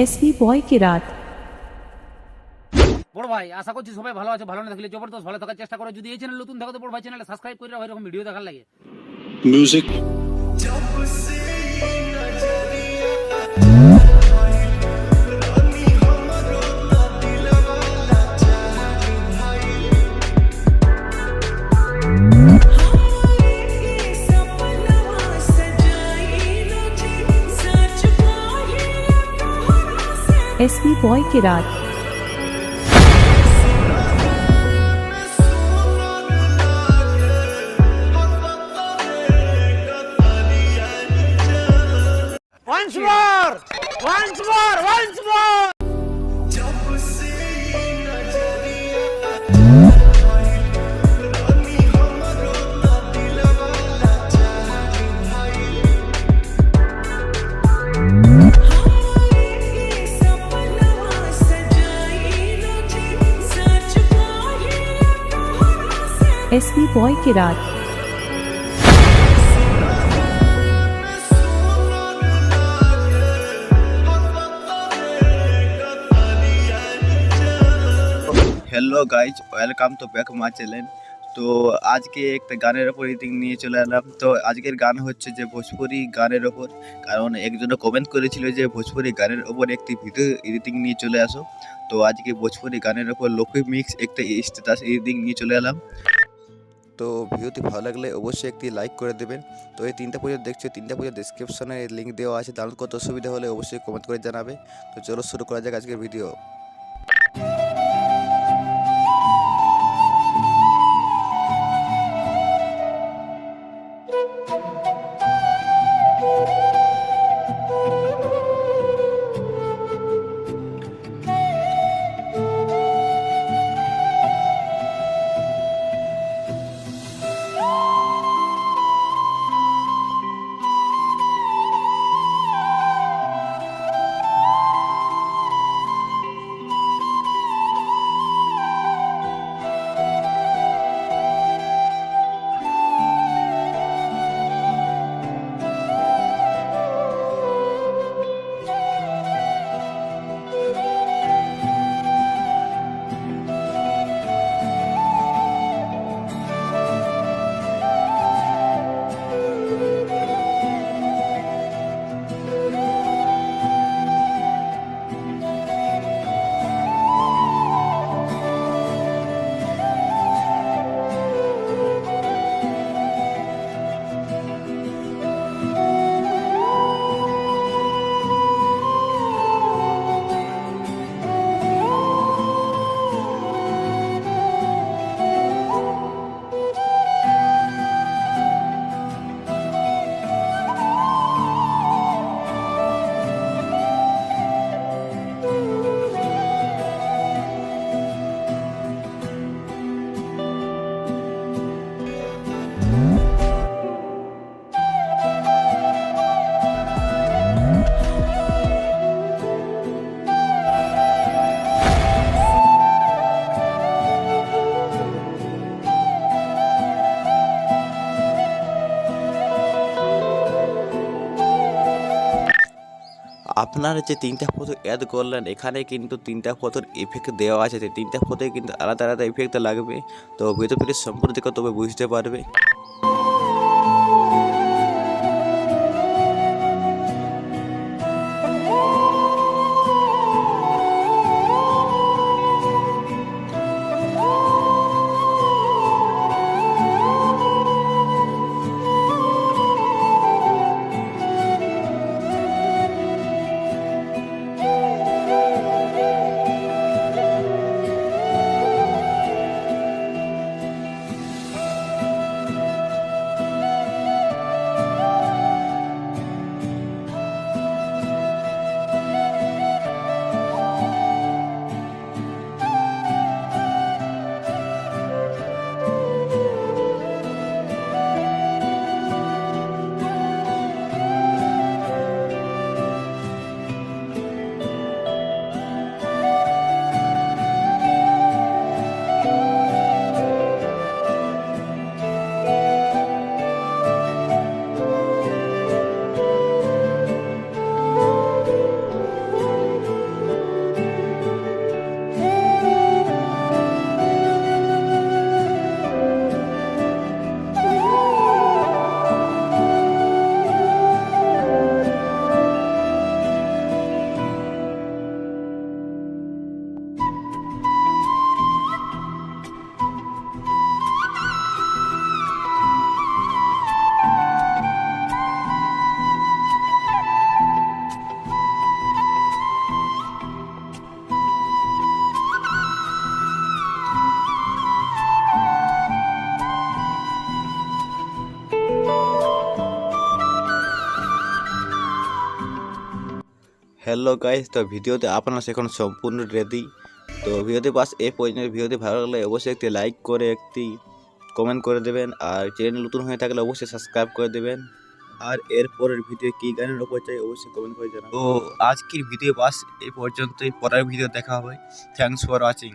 SP boy কিরাত। বড় ভাই আশা করছি সবাই ভালো আছে, ভালো না থাকলে জবরদস্ত ভালো থাকার চেষ্টা করো। যদি এই চ্যানেল নতুন থাকো তো বড় ভাই চ্যানেলে সাবস্ক্রাইব করে রাখো এরকম ভিডিও দেখার লাগে। Music SP boy Kirat. Once more! Once more! Once more! SP boy Kirat. Hello guys, welcome to back my channel. तो आज के एक গানের উপর রিডিং নিয়ে চলে এলাম। তো আজকের গান হচ্ছে যে ভোজপুরি গানের উপর, কারণ একজনে কমেন্ট করেছিল যে ভোজপুরি গানের উপর একটি ভিডিও এডিটিং নিয়ে চলে আসো। তো আজকে ভোজপুরি গানের উপর লোফি মিক্স একটা স্ট্যাটাস এডিটিং নিয়ে চলে এলাম। তো ভিডিওটি ভালো লাগলে অবশ্যই একটি লাইক করে দেবেন। তো এই তিনটা প্রজেক্ট দেখছো, তিনটা প্রজেক্ট ডিসক্রিপশনে লিঙ্ক দেওয়া আছে, ডাউনলোড করতে অসুবিধা হলে অবশ্যই কমেন্ট করে জানাবে। তো চলো শুরু করা যাক আজকের ভিডিও। আপনারা যে তিনটা ফটো অ্যাড করলেন, এখানে কিন্তু তিনটা ফটোর ইফেক্ট দেওয়া আছে। তিনটা ফটোয় কিন্তু আলাদা আলাদা ইফেক্ট লাগবে। তো ভিডিওটি সম্পূর্ণ দেখো, তবে বুঝতে পারবে। হ্যালো গাইস, তো ভিডিওতে আপনারা এখন সম্পূর্ণ রেডি। তো ভিডিওতে বাস এই পর্যন্ত। ভিডিওতে ভালো লাগলে অবশ্যই একটি লাইক করে একটি কমেন্ট করে দেবেন, আর চ্যানেল নতুন হয়ে থাকলে অবশ্যই সাবস্ক্রাইব করে দেবেন। আর এরপরের ভিডিও কী গানের ওপর চাই অবশ্যই কমেন্ট করে জানাবেন। তো আজকের ভিডিও বাস এই পর্যন্তই, পরের ভিডিও দেখা হবে। Thanks for watching.